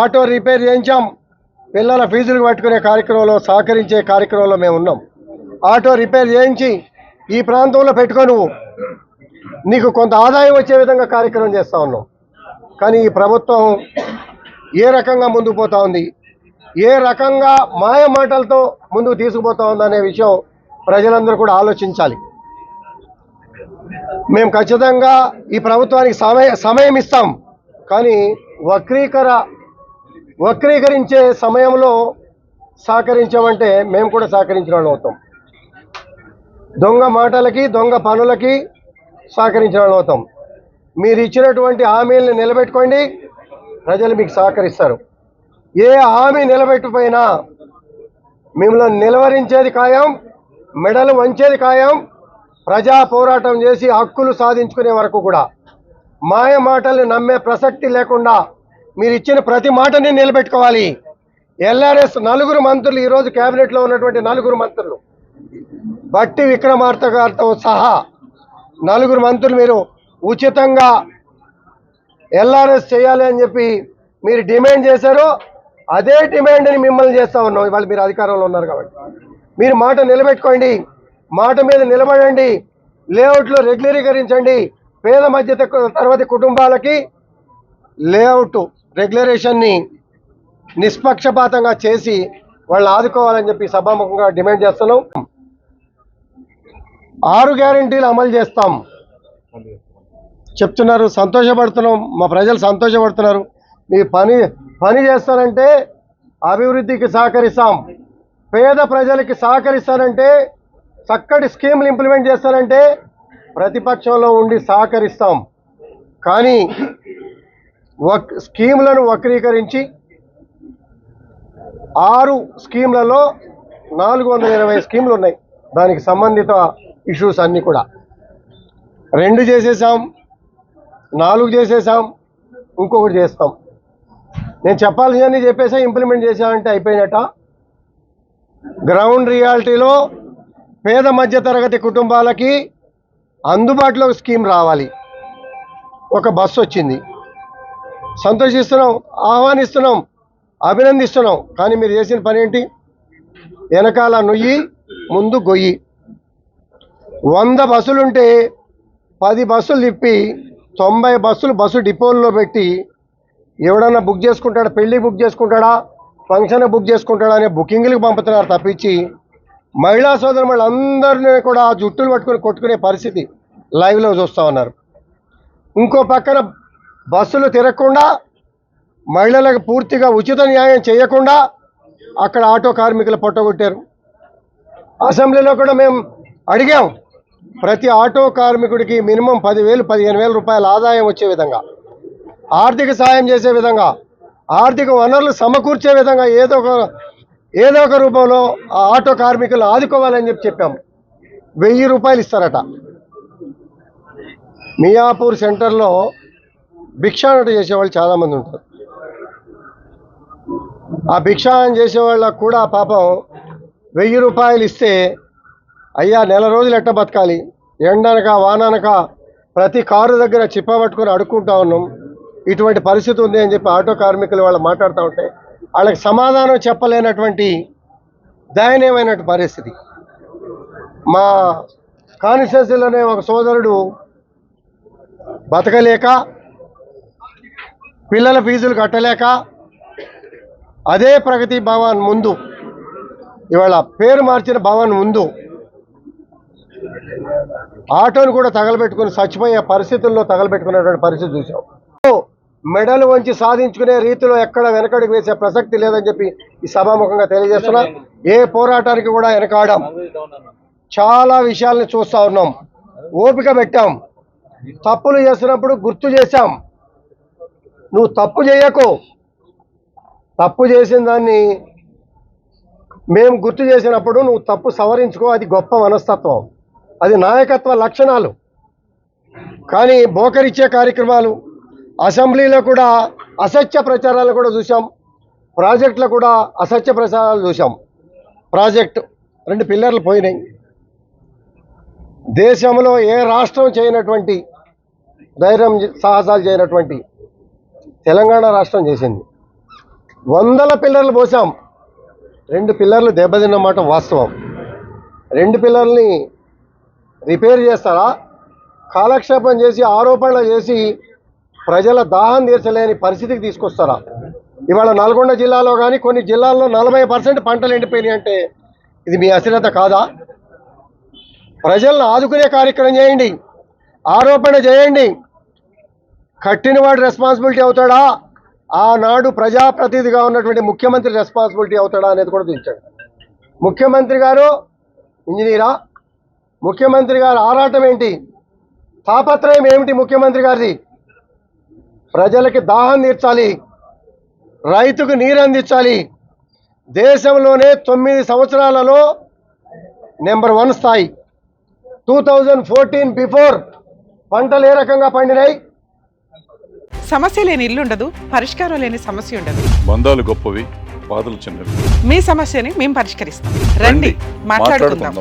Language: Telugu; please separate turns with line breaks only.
ఆటో రిపేర్ చేయించాం, పిల్లల ఫీజులు పట్టుకునే కార్యక్రమంలో సహకరించే కార్యక్రమంలో మేము ఉన్నాం. ఆటో రిపేర్ చేయించి ఈ ప్రాంతంలో పెట్టుకొని నీకు కొంత ఆదాయం వచ్చే విధంగా కార్యక్రమం చేస్తూ ఉన్నాం. కానీ ఈ ప్రభుత్వం ఏ రకంగా ముందుకు పోతా ఉంది, ఏ రకంగా మాయ మాటలతో ముందుకు తీసుకుపోతా ఉందనే విషయం ప్రజలందరూ కూడా ఆలోచించాలి. మేము ఖచ్చితంగా ఈ ప్రభుత్వానికి సమయం ఇస్తాం, కానీ వక్రీకరించే సమయంలో సహకరించామంటే మేము కూడా సహకరించిన వాళ్ళు అవుతాం. దొంగ మాటలకి దొంగ పనులకి సహకరించిన వాళ్ళు అవుతాం. మీరు ఇచ్చినటువంటి హామీలను నిలబెట్టుకోండి, ప్రజలు మీకు సహకరిస్తారు. ఏ హామీ నిలబెట్టిపోయినా మిమ్మల్ని నిలవరించేది ఖాయం, మెడలు వంచేది ఖాయం. ప్రజా పోరాటం చేసి హక్కులు సాధించుకునే వరకు కూడా మాయ మాటల్ని నమ్మే ప్రసక్తి లేకుండా మీరు ఇచ్చిన ప్రతి మాటని నిలబెట్టుకోవాలి. ఎల్ఆర్ఎస్ 4 మంత్రులు, ఈరోజు కేబినెట్లో ఉన్నటువంటి 4 మంత్రులు, బట్టి విక్రమార్క గారితో సహా 4 మంత్రులు మీరు ఉచితంగా ఎల్ఆర్ఎస్ చేయాలి అని చెప్పి మీరు డిమాండ్ చేశారు. అదే డిమాండ్ని మిమ్మల్ని చేస్తూ ఉన్నాం. ఇవాళ మీరు అధికారంలో ఉన్నారు కాబట్టి మీరు మాట నిలబెట్టుకోండి, మాట మీద నిలబడండి, లేఅవుట్లో రెగ్యులరీకరించండి. పేద మధ్య తరగతి కుటుంబాలకి లేఅవుట్ రెగ్యులరేషన్ని నిష్పక్షపాతంగా చేసి వాళ్ళని ఆదుకోవాలని చెప్పి సభాముఖంగా డిమాండ్ చేస్తున్నాం. 6 గ్యారెంటీలు అమలు చేస్తాం చెప్తున్నారు, సంతోషపడుతున్నాం. మా ప్రజలు సంతోషపడుతున్నారు. మీ పని చేస్తానంటే అభివృద్ధికి సహకరిస్తాం, పేద ప్రజలకి సహకరిస్తానంటే, చక్కటి స్కీములు ఇంప్లిమెంట్ చేస్తానంటే ప్రతిపక్షంలో ఉండి సహకరిస్తాం. కానీ స్కీములను వక్రీకరించి 6 స్కీములలో 420 స్కీములు ఉన్నాయి. దానికి సంబంధిత ఇష్యూస్ అన్నీ కూడా 2 చేసేసాం, 4 చేసేసాం, ఇంకొకటి చేస్తాం. నేను చెప్పాల్సిందని చెప్పేసా, ఇంప్లిమెంట్ చేశానంటే అయిపోయినట్ట. గ్రౌండ్ రియాలిటీలో పేద మధ్య తరగతి కుటుంబాలకి అందుబాటులో స్కీమ్ రావాలి. ఒక బస్సు వచ్చింది, సంతోషిస్తున్నాం, ఆహ్వానిస్తున్నాం, అభినందిస్తున్నాం. కానీ మీరు చేసిన పని ఏంటి? వెనకాల నొయ్యి ముందు గొయ్యి. 100 బస్సులుంటే 10 బస్సులు తిప్పి 90 బస్సు డిపోల్లో పెట్టి ఎవడన్నా బుక్ చేసుకుంటాడా, పెళ్ళి బుక్ చేసుకుంటాడా, ఫంక్షన్ బుక్ చేసుకుంటాడా అనే బుకింగ్లకు పంపుతున్నారు తప్పించి మహిళా సోదరులు అందరినీ కూడా జుట్టులు పట్టుకొని కొట్టుకునే పరిస్థితి లైవ్లో చూస్తూ ఉన్నారు. ఇంకో పక్కన బస్సులు తిరగకుండా, మహిళలకు పూర్తిగా ఉచిత న్యాయం చేయకుండా అక్కడ ఆటో కార్మికులు పొట్టగొట్టారు. అసెంబ్లీలో కూడా మేము అడిగాం, ప్రతి ఆటో కార్మికుడికి మినిమం 10,000, 15,000 రూపాయల ఆదాయం వచ్చే విధంగా, ఆర్థిక సాయం చేసే విధంగా, ఆర్థిక వనరులు సమకూర్చే విధంగా ఏదో ఒక రూపంలో ఆ ఆటో కార్మికులు ఆదుకోవాలని చెప్పాం. 1000 రూపాయలు ఇస్తారట. మియాపూర్ సెంటర్లో భిక్షాటన చేసేవాళ్ళు చాలామంది ఉంటారు. ఆ భిక్షాటన చేసేవాళ్ళకు కూడా పాపం 1000 రూపాయలు ఇస్తే, అయ్యా నెల రోజులు ఎట్ట బతకాలి, ఎండనక వాననక ప్రతి కారు దగ్గర చిప్ప పట్టుకొని అడుక్కుంటా ఉన్నాం, ఇటువంటి పరిస్థితి ఉంది అని చెప్పి ఆటో కార్మికులు వాళ్ళు మాట్లాడుతూ ఉంటే వాళ్ళకి సమాధానం చెప్పలేనటువంటి దయనీయమైన పరిస్థితి. మా కాన్స్టిట్యున్సీలోనే ఒక సోదరుడు బతకలేక, పిల్లల ఫీజులు కట్టలేక అదే ప్రగతి భవన్ ముందు, ఇవాళ పేరు మార్చిన భవన్ ముందు ఆటోను కూడా తగలబెట్టుకుని చచ్చిపోయే పరిస్థితుల్లో తగలబెట్టుకునేటువంటి పరిస్థితి చూసాం. మెడలు వంచి సాధించుకునే రీతిలో ఎక్కడ వెనకడుగు వేసే ప్రసక్తి లేదని చెప్పి ఈ సభాముఖంగా తెలియజేస్తున్నా. ఏ పోరాటానికి కూడా వెనకాడాం. చాలా విషయాలను చూస్తూ ఉన్నాం, ఓపిక పెట్టాం. తప్పులు చేస్తున్నప్పుడు గుర్తు చేశాం, నువ్వు తప్పు చేయకు, తప్పు చేసిన దాన్ని మేము గుర్తు చేసినప్పుడు నువ్వు తప్పు సవరించుకో. అది గొప్ప మనస్తత్వం, అది నాయకత్వ లక్షణాలు. కానీ బోకరిచ్చే కార్యక్రమాలు, అసెంబ్లీలో కూడా అసత్య ప్రచారాలు కూడా చూసాం, ప్రాజెక్టులో కూడా అసత్య ప్రచారాలు చూసాం. ప్రాజెక్టు 2 పిల్లర్లు పోయినాయి. దేశంలో ఏ రాష్ట్రం చేయనటువంటి ధైర్యం సాహసాలు చేయనటువంటి తెలంగాణ రాష్ట్రం చేసింది. వందల పిల్లర్లు పోసాం, 2 పిల్లర్లు దెబ్బతిన్నమాట వాస్తవం. 2 పిల్లర్ని రిపేర్ చేస్తారా? కాలక్షేపం చేసి ఆరోపణలు చేసి ప్రజల దాహం తీర్చలేని పరిస్థితికి తీసుకొస్తారా? ఇవాళ నల్గొండ జిల్లాలో కానీ కొన్ని జిల్లాల్లో 40% పంటలు ఎండిపోయినాయి అంటే ఇది మీ అశ్రద్ధ కాదా? ప్రజలను ఆదుకునే కార్యక్రమం చేయండి, ఆరోపణ చేయండి. కట్టినవాడు రెస్పాన్సిబిలిటీ అవుతాడా, ఆనాడు ప్రజాప్రతినిధిగా ఉన్నటువంటి ముఖ్యమంత్రి రెస్పాన్సిబిలిటీ అవుతాడా అనేది కూడా చూపించండి. ముఖ్యమంత్రి గారు ఇంజనీరా? ముఖ్యమంత్రి గారు ఆరాటం ఏంటి, తాపత్రయం ఏమిటి? ముఖ్యమంత్రి గారిది ప్రజలకి దాహం తీర్చాలి, రైతుకు నీరు అందించాలి. దేశంలోనే 9 సంవత్సరాలలో నెంబర్ 1 స్థాయి. 2014 బిఫోర్ పంటలు ఏ రకంగా పండినాయి?
సమస్య లేని ఇల్లు ఉండదు, పరిష్కారం లేని సమస్య ఉండదు.
బంధాలు గొప్పవి, బాధలు చిన్నవి.
మీ సమస్యని మేము పరిష్కరిస్తాం. రండి, మాట్లాడుకుందాం.